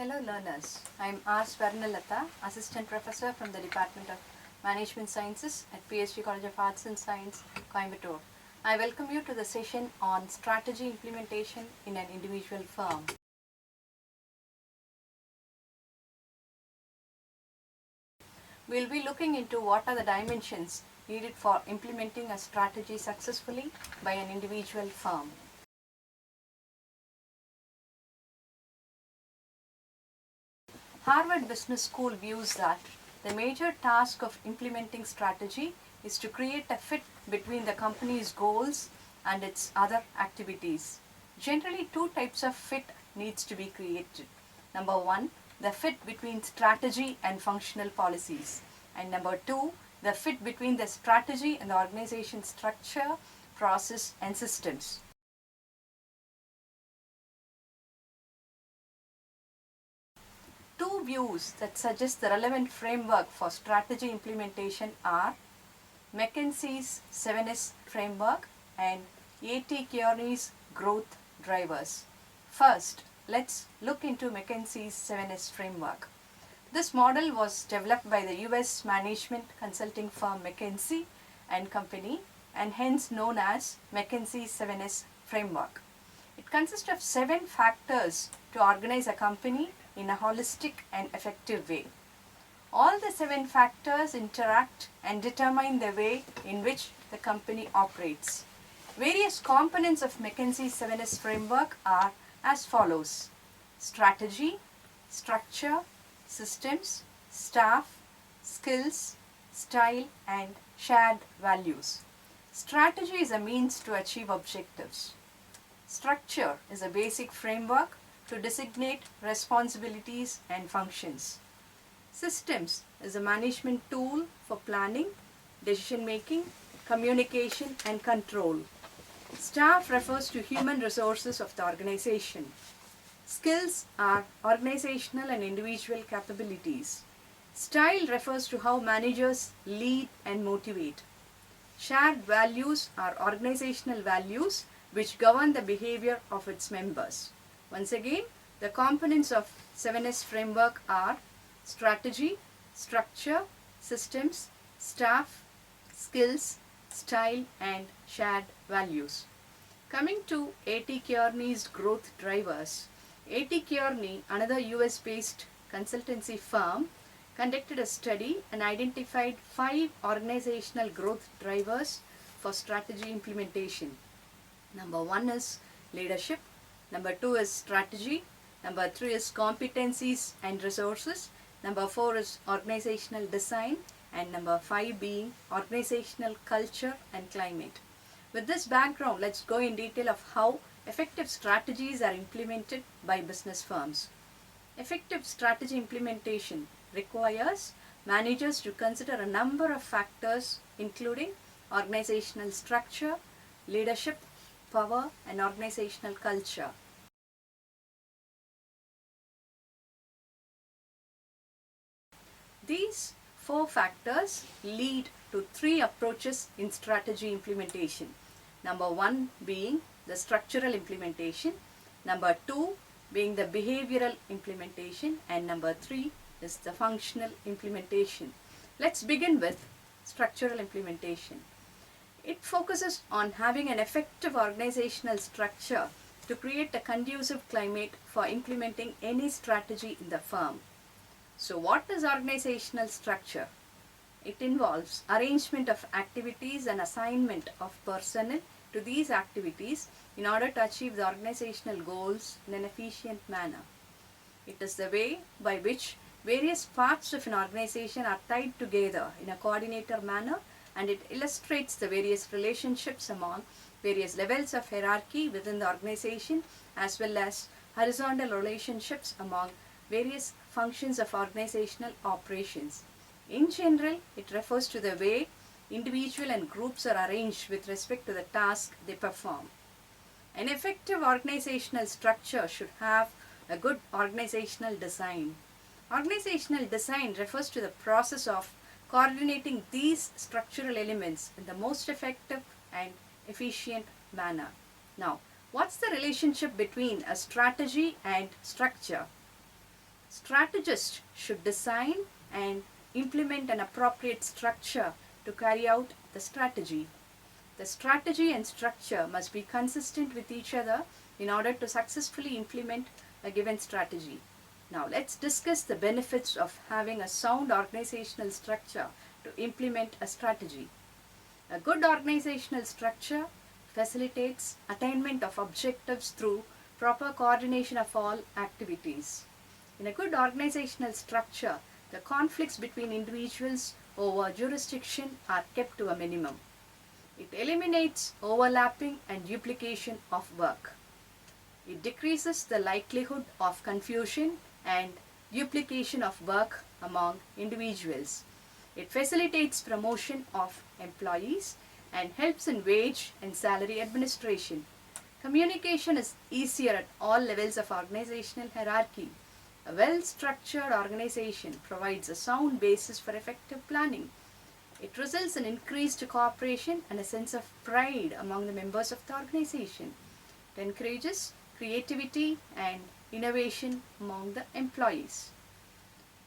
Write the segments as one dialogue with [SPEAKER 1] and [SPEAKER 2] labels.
[SPEAKER 1] Hello learners, I am R. Swarnalatha, Assistant Professor from the Department of Management Sciences at PSG College of Arts and Science, Coimbatore. I welcome you to the session on strategy implementation in an individual firm. We will be looking into what are the dimensions needed for implementing a strategy successfully by an individual firm. Harvard Business School views that the major task of implementing strategy is to create a fit between the company's goals and its other activities. Generally, two types of fit needs to be created. Number one, the fit between strategy and functional policies. And number two, the fit between the strategy and the organization structure, process and systems. Two views that suggest the relevant framework for strategy implementation are McKinsey's 7S framework and A.T. Kearney's growth drivers. First, let's look into McKinsey's 7S framework. This model was developed by the US management consulting firm McKinsey and Company and hence known as McKinsey's 7S framework. It consists of 7 factors to organize a company in a holistic and effective way. All the 7 factors interact and determine the way in which the company operates. Various components of McKinsey's 7S framework are as follows: strategy, structure, systems, staff, skills, style, and shared values. Strategy is a means to achieve objectives. Structure is a basic framework to designate responsibilities and functions. Systems is a management tool for planning, decision making, communication and control. Staff refers to human resources of the organization. Skills are organizational and individual capabilities. Style refers to how managers lead and motivate. Shared values are organizational values which govern the behavior of its members. Once again, the components of 7S framework are strategy, structure, systems, staff, skills, style and shared values. Coming to A.T. Kearney's growth drivers. A.T. Kearney, another US-based consultancy firm, conducted a study and identified 5 organizational growth drivers for strategy implementation. Number 1 is leadership. Number 2 is strategy. Number 3 is competencies and resources. Number 4 is organizational design. And number 5 being organizational culture and climate. With this background, let's go in detail of how effective strategies are implemented by business firms. Effective strategy implementation requires managers to consider a number of factors including organizational structure, leadership, power and organizational culture. These 4 factors lead to 3 approaches in strategy implementation. Number 1 being the structural implementation, number 2 being the behavioral implementation, and number 3 is the functional implementation. Let's begin with structural implementation. It focuses on having an effective organizational structure to create a conducive climate for implementing any strategy in the firm. So what is organizational structure? It involves arrangement of activities and assignment of personnel to these activities in order to achieve the organizational goals in an efficient manner. It is the way by which various parts of an organization are tied together in a coordinated manner, and it illustrates the various relationships among various levels of hierarchy within the organization as well as horizontal relationships among various functions of organizational operations. In general, it refers to the way individual and groups are arranged with respect to the task they perform. An effective organizational structure should have a good organizational design. Organizational design refers to the process of coordinating these structural elements in the most effective and efficient manner. Now, what's the relationship between a strategy and structure? Strategists should design and implement an appropriate structure to carry out the strategy. The strategy and structure must be consistent with each other in order to successfully implement a given strategy. Now let's discuss the benefits of having a sound organizational structure to implement a strategy. A good organizational structure facilitates attainment of objectives through proper coordination of all activities. In a good organizational structure, the conflicts between individuals over jurisdiction are kept to a minimum. It eliminates overlapping and duplication of work. It decreases the likelihood of confusion and duplication of work among individuals. It facilitates promotion of employees and helps in wage and salary administration. Communication is easier at all levels of organizational hierarchy. A well-structured organization provides a sound basis for effective planning. It results in increased cooperation and a sense of pride among the members of the organization. It encourages creativity and innovation among the employees.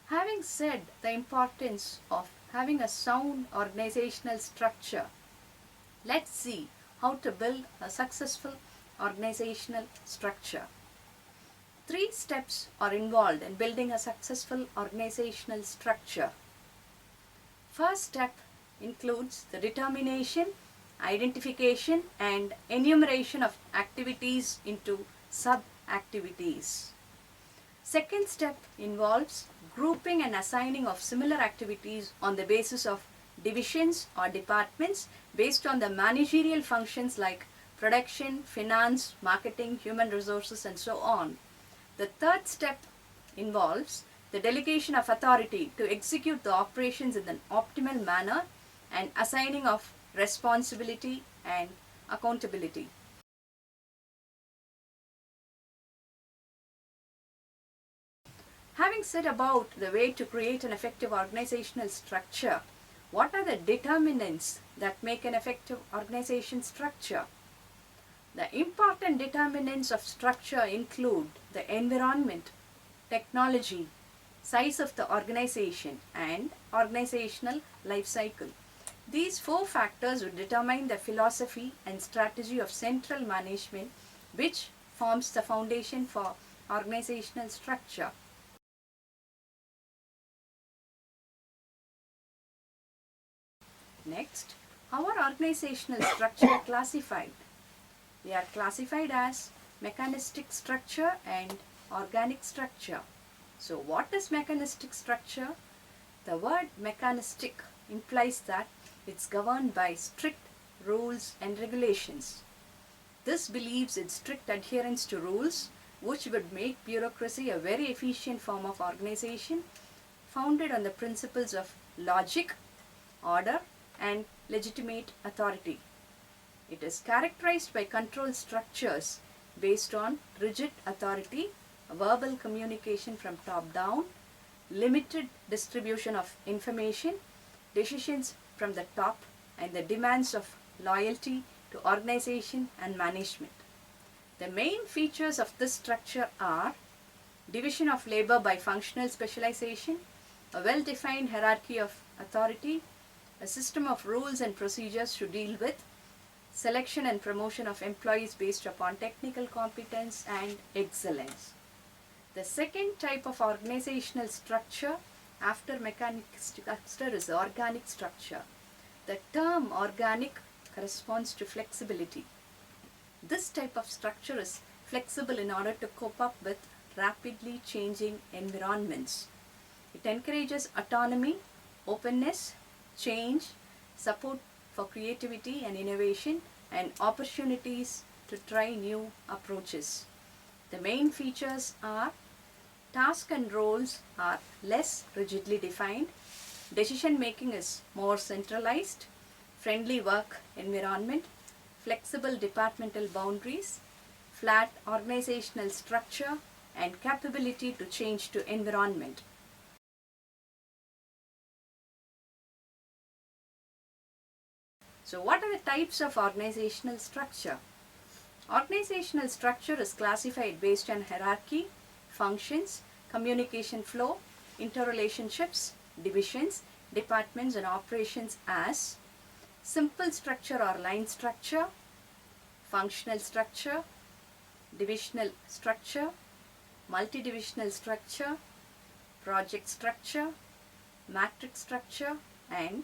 [SPEAKER 1] Having said the importance of having a sound organizational structure, let's see how to build a successful organizational structure. 3 steps are involved in building a successful organizational structure. First step includes the determination, identification and enumeration of activities into sub-activities. Second step involves grouping and assigning of similar activities on the basis of divisions or departments based on the managerial functions like production, finance, marketing, human resources and so on. The third step involves the delegation of authority to execute the operations in an optimal manner and assigning of responsibility and accountability. Having said about the way to create an effective organizational structure, what are the determinants that make an effective organization structure? The important determinants of structure include the environment, technology, size of the organization, and organizational life cycle. These 4 factors would determine the philosophy and strategy of central management, which forms the foundation for organizational structure. Next, how are organizational structure classified? They are classified as mechanistic structure and organic structure. So what is mechanistic structure? The word mechanistic implies that it's governed by strict rules and regulations. This believes in strict adherence to rules, which would make bureaucracy a very efficient form of organization founded on the principles of logic, order, and legitimate authority. It is characterized by control structures based on rigid authority, verbal communication from top down, limited distribution of information, decisions from the top, and the demands of loyalty to organization and management. The main features of this structure are division of labor by functional specialization, a well-defined hierarchy of authority, a system of rules and procedures to deal with, selection and promotion of employees based upon technical competence and excellence. The second type of organizational structure after mechanic structure is organic structure. The term organic corresponds to flexibility. This type of structure is flexible in order to cope up with rapidly changing environments. It encourages autonomy, openness, change, support for creativity and innovation, and opportunities to try new approaches. The main features are tasks and roles are less rigidly defined, decision making is more centralized, friendly work environment, flexible departmental boundaries, flat organizational structure, and capability to change to environment. So what are the types of organizational structure? Organizational structure is classified based on hierarchy, functions, communication flow, interrelationships, divisions, departments and operations as simple structure or line structure, functional structure, divisional structure, multidivisional structure, project structure, matrix structure and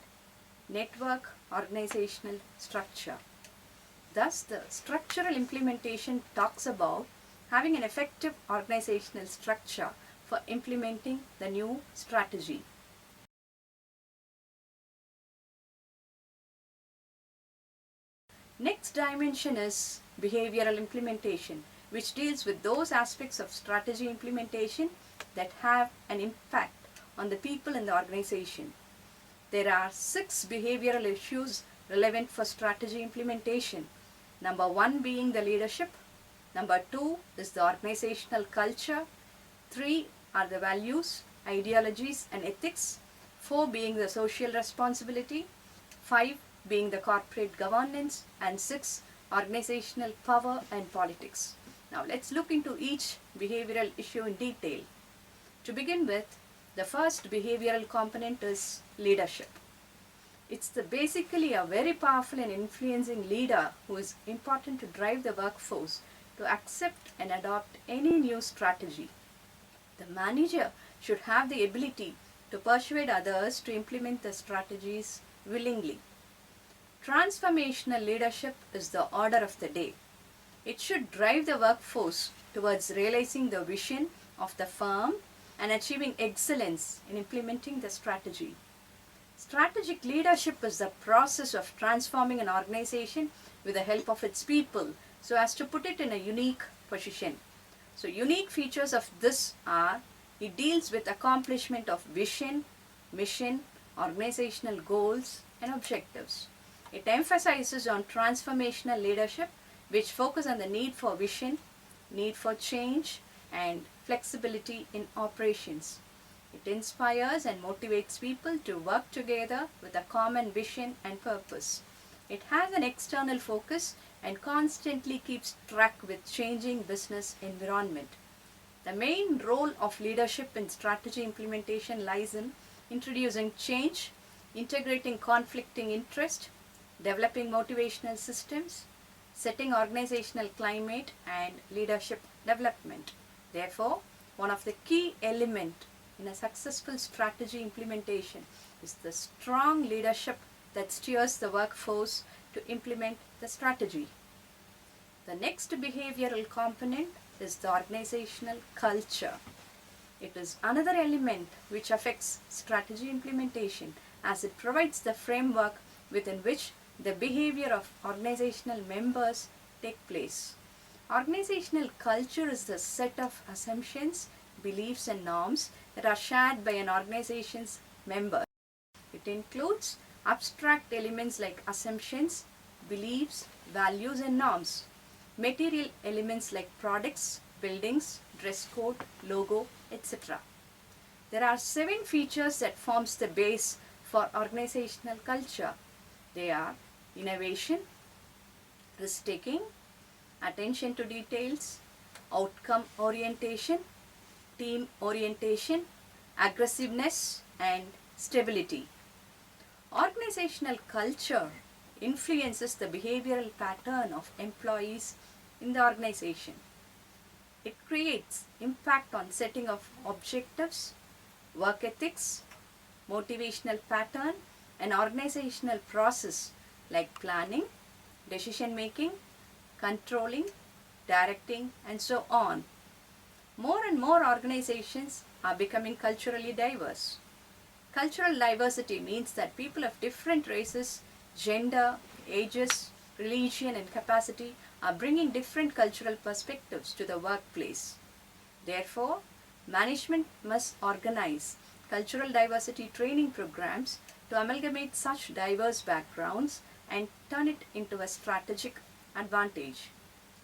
[SPEAKER 1] network organizational structure. Thus, the structural implementation talks about having an effective organizational structure for implementing the new strategy. Next dimension is behavioral implementation, which deals with those aspects of strategy implementation that have an impact on the people in the organization. There are 6 behavioral issues relevant for strategy implementation. Number 1 being the leadership. Number 2 is the organizational culture. 3 are the values, ideologies and ethics. 4 being the social responsibility. 5 being the corporate governance and 6 organizational power and politics. Now let's look into each behavioral issue in detail. To begin with, the first behavioral component is leadership. It's basically a very powerful and influencing leader who is important to drive the workforce to accept and adopt any new strategy. The manager should have the ability to persuade others to implement the strategies willingly. Transformational leadership is the order of the day. It should drive the workforce towards realizing the vision of the firm and achieving excellence in implementing the strategy. Strategic leadership is the process of transforming an organization with the help of its people so as to put it in a unique position. So unique features of this are, it deals with accomplishment of vision, mission, organizational goals and objectives. It emphasizes on transformational leadership, which focus on the need for vision, need for change and flexibility in operations. It inspires and motivates people to work together with a common vision and purpose. It has an external focus and constantly keeps track with changing business environment. The main role of leadership in strategy implementation lies in introducing change, integrating conflicting interest, developing motivational systems, setting organizational climate and leadership development. Therefore, one of the key elements in a successful strategy implementation is the strong leadership that steers the workforce to implement the strategy. The next behavioral component is the organizational culture. It is another element which affects strategy implementation as it provides the framework within which the behavior of organizational members take place. Organizational culture is the set of assumptions, beliefs and norms that are shared by an organization's members. It includes abstract elements like assumptions, beliefs, values and norms, material elements like products, buildings, dress code, logo, etc. There are 7 features that forms the base for organizational culture. They are innovation, risk-taking, attention to details, outcome orientation, team orientation, aggressiveness and stability. Organizational culture influences the behavioral pattern of employees in the organization. It creates impact on setting of objectives, work ethics, motivational pattern and organizational process like planning, decision making, controlling, directing and so on. More and more organizations are becoming culturally diverse. Cultural diversity means that people of different races, gender, ages, religion and capacity are bringing different cultural perspectives to the workplace. Therefore, management must organize cultural diversity training programs to amalgamate such diverse backgrounds and turn it into a strategic advantage.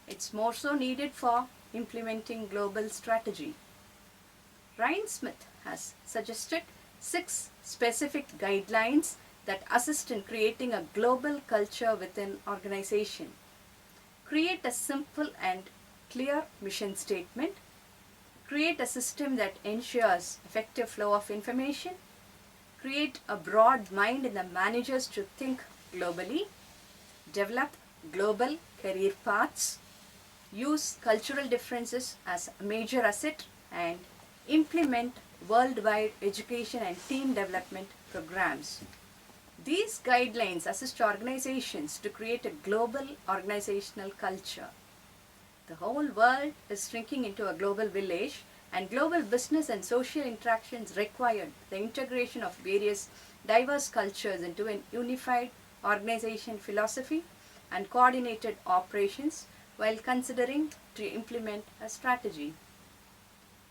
[SPEAKER 1] It's more so needed for implementing global strategy. Ryan Smith has suggested 6 specific guidelines that assist in creating a global culture within organization. Create a simple and clear mission statement. create a system that ensures effective flow of information, create a broad mind in the managers to think globally, develop global career paths, use cultural differences as a major asset, and implement worldwide education and team development programs. These guidelines assist organizations to create a global organizational culture. The whole world is shrinking into a global village, and global business and social interactions required the integration of various diverse cultures into an unified organization philosophy and coordinated operations while considering to implement a strategy.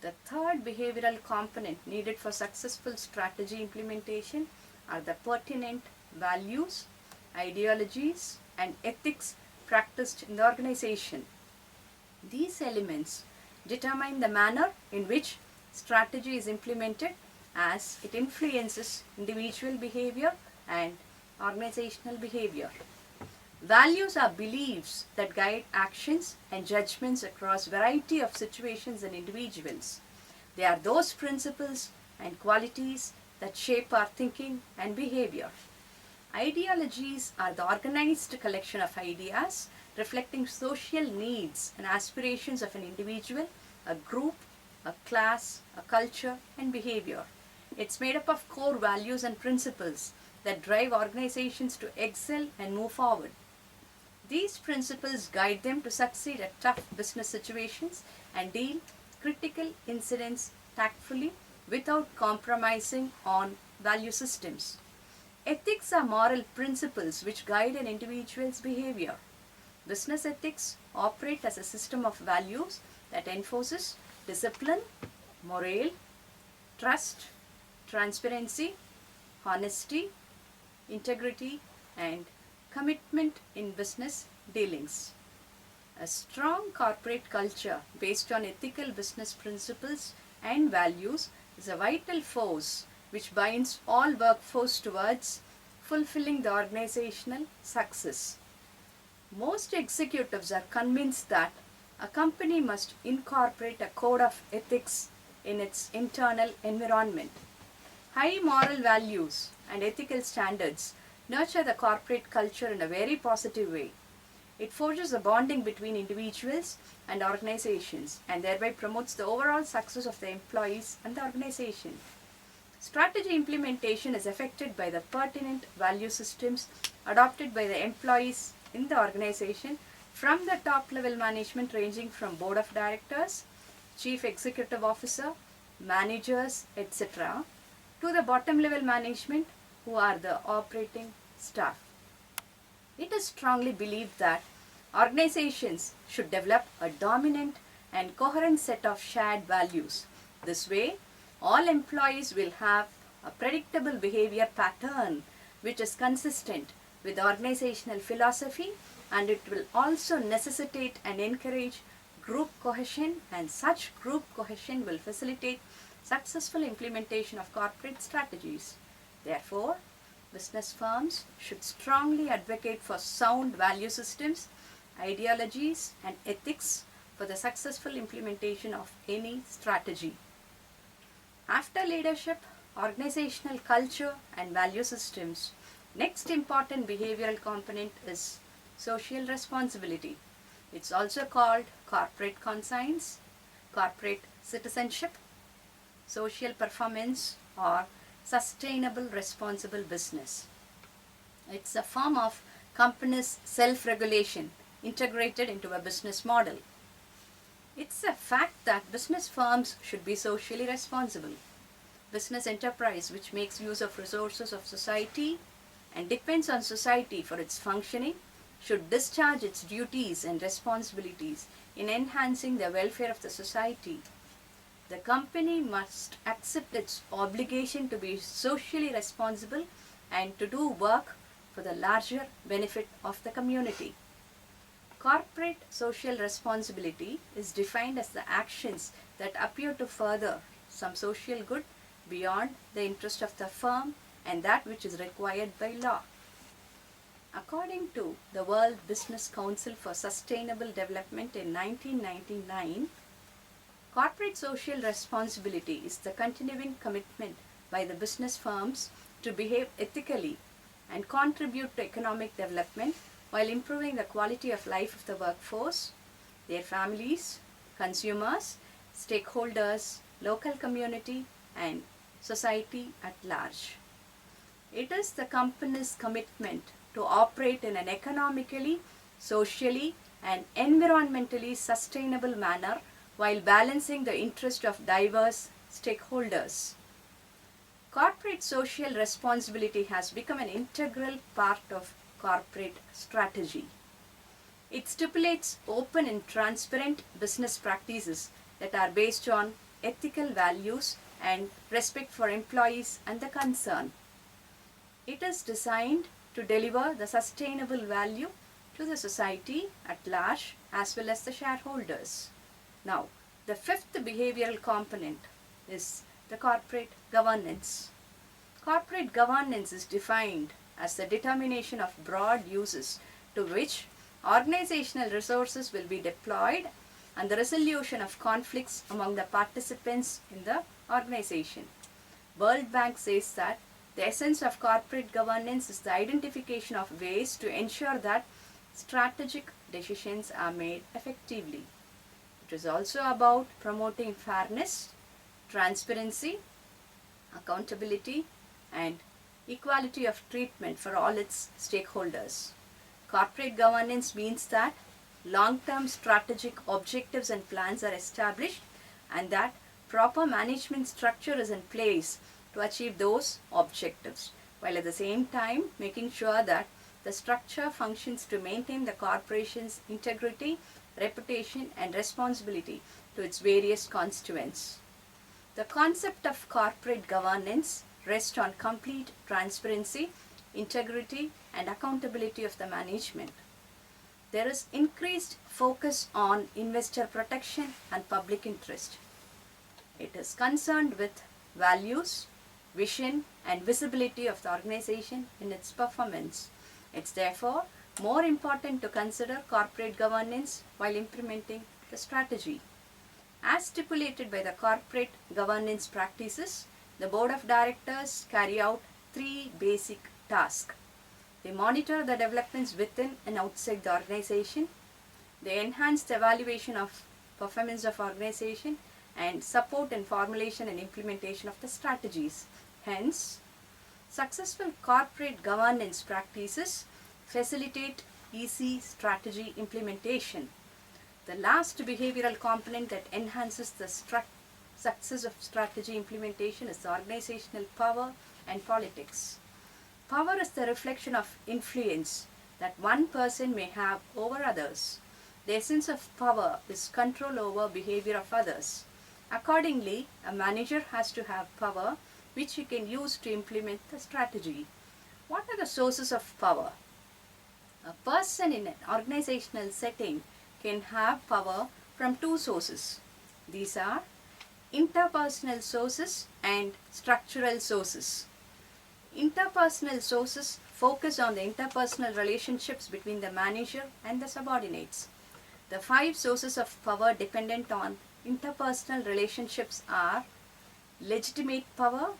[SPEAKER 1] The third behavioral component needed for successful strategy implementation are the pertinent values, ideologies, and ethics practiced in the organization. These elements determine the manner in which strategy is implemented as it influences individual behavior and organizational behavior. Values are beliefs that guide actions and judgments across a variety of situations and individuals. They are those principles and qualities that shape our thinking and behavior. Ideologies are the organized collection of ideas reflecting social needs and aspirations of an individual, a group, a class, a culture, and behavior. It's made up of core values and principles that drive organizations to excel and move forward. These principles guide them to succeed at tough business situations and deal critical incidents tactfully without compromising on value systems. Ethics are moral principles which guide an individual's behavior. Business ethics operate as a system of values that enforces discipline, morale, trust, transparency, honesty, integrity, and commitment in business dealings. A strong corporate culture based on ethical business principles and values is a vital force which binds all workforce towards fulfilling the organizational success. Most executives are convinced that a company must incorporate a code of ethics in its internal environment. High moral values and ethical standards nurture the corporate culture in a very positive way. It forges a bonding between individuals and organizations and thereby promotes the overall success of the employees and the organization. Strategy implementation is affected by the pertinent value systems adopted by the employees in the organization from the top level management ranging from board of directors, chief executive officer, managers, etc. to the bottom level management who are the operating staff. It is strongly believed that organizations should develop a dominant and coherent set of shared values. This way, all employees will have a predictable behavior pattern which is consistent with the organizational philosophy, and it will also necessitate and encourage group cohesion, and such group cohesion will facilitate successful implementation of corporate strategies. Therefore, business firms should strongly advocate for sound value systems, ideologies, and ethics for the successful implementation of any strategy. After leadership, organizational culture, and value systems, next important behavioral component is social responsibility. It's also called corporate conscience, corporate citizenship, social performance, or sustainable responsible business. It's a form of company's self-regulation integrated into a business model. It's a fact that business firms should be socially responsible. Business enterprise which makes use of resources of society and depends on society for its functioning should discharge its duties and responsibilities in enhancing the welfare of the society. The company must accept its obligation to be socially responsible and to do work for the larger benefit of the community. Corporate social responsibility is defined as the actions that appear to further some social good beyond the interest of the firm and that which is required by law. According to the World Business Council for Sustainable Development in 1999, Corporate social responsibility is the continuing commitment by the business firms to behave ethically and contribute to economic development while improving the quality of life of the workforce, their families, consumers, stakeholders, local community, and society at large. It is the company's commitment to operate in an economically, socially, and environmentally sustainable manner while balancing the interest of diverse stakeholders. Corporate social responsibility has become an integral part of corporate strategy. It stipulates open and transparent business practices that are based on ethical values and respect for employees and the concern. It is designed to deliver the sustainable value to the society at large as well as the shareholders. Now, the fifth behavioral component is the corporate governance. Corporate governance is defined as the determination of broad uses to which organizational resources will be deployed and the resolution of conflicts among the participants in the organization. World Bank says that the essence of corporate governance is the identification of ways to ensure that strategic decisions are made effectively. It is also about promoting fairness, transparency, accountability, and equality of treatment for all its stakeholders. Corporate governance means that long-term strategic objectives and plans are established and that proper management structure is in place to achieve those objectives, while at the same time making sure that the structure functions to maintain the corporation's integrity, reputation, and responsibility to its various constituents. The concept of corporate governance rests on complete transparency, integrity, and accountability of the management. There is increased focus on investor protection and public interest. It is concerned with values, vision, and visibility of the organization in its performance. It's therefore more important to consider corporate governance while implementing the strategy. As stipulated by the corporate governance practices, the board of directors carry out three basic tasks. They monitor the developments within and outside the organization. They enhance the evaluation of performance of organization and support in formulation and implementation of the strategies. Hence, successful corporate governance practices facilitate easy strategy implementation. The last behavioral component that enhances the success of strategy implementation is the organizational power and politics. Power is the reflection of influence that one person may have over others. The essence of power is control over behavior of others. Accordingly, a manager has to have power which he can use to implement the strategy. What are the sources of power? A person in an organizational setting can have power from two sources. These are interpersonal sources and structural sources. Interpersonal sources focus on the interpersonal relationships between the manager and the subordinates. The 5 sources of power dependent on interpersonal relationships are legitimate power,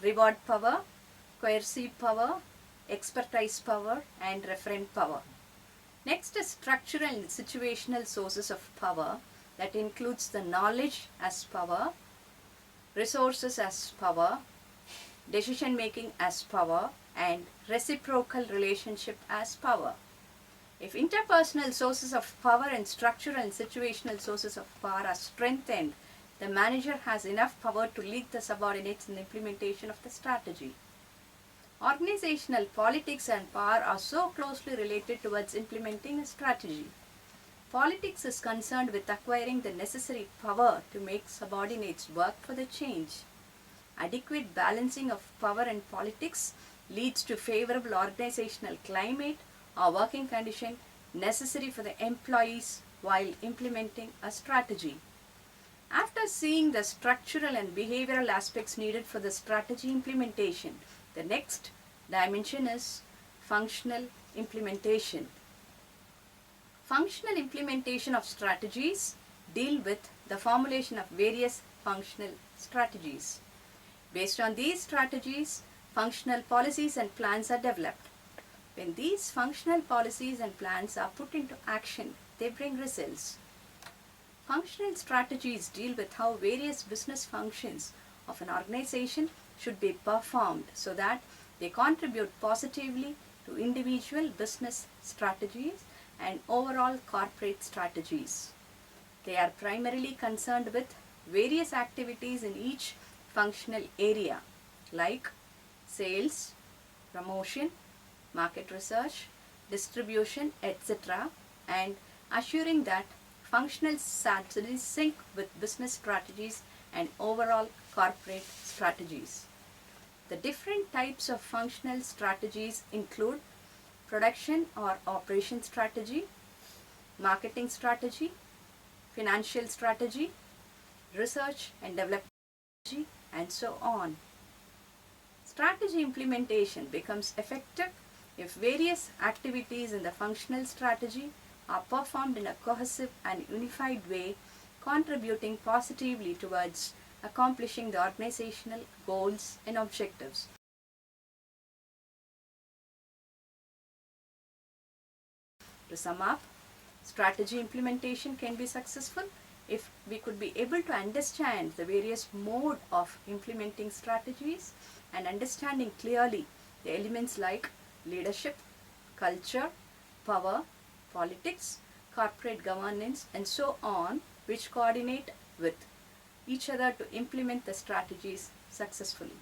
[SPEAKER 1] reward power, coercive power, expertise power, and referent power. Next is structural and situational sources of power that includes the knowledge as power, resources as power, decision making as power, and reciprocal relationship as power. If interpersonal sources of power and structural and situational sources of power are strengthened, the manager has enough power to lead the subordinates in the implementation of the strategy. Organizational politics and power are so closely related towards implementing a strategy. Politics is concerned with acquiring the necessary power to make subordinates work for the change. Adequate balancing of power and politics leads to favorable organizational climate or working condition necessary for the employees while implementing a strategy. After seeing the structural and behavioral aspects needed for the strategy implementation, the next dimension is functional implementation. Functional implementation of strategies deal with the formulation of various functional strategies. Based on these strategies, functional policies and plans are developed. When these functional policies and plans are put into action, they bring results. Functional strategies deal with how various business functions of an organization should be performed so that they contribute positively to individual business strategies and overall corporate strategies. They are primarily concerned with various activities in each functional area like sales, promotion, market research, distribution, etc., and assuring that functional strategies sync with business strategies and overall corporate strategies. The different types of functional strategies include production or operation strategy, marketing strategy, financial strategy, research and development strategy, and so on. Strategy implementation becomes effective if various activities in the functional strategy are performed in a cohesive and unified way, contributing positively towards accomplishing the organizational goals and objectives. To sum up, strategy implementation can be successful if we could be able to understand the various modes of implementing strategies and understanding clearly the elements like leadership, culture, power, politics, corporate governance, and so on, which coordinate with each other to implement the strategies successfully.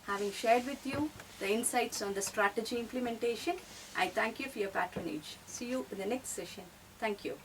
[SPEAKER 1] Having shared with you the insights on the strategy implementation, I thank you for your patronage. See you in the next session. Thank you.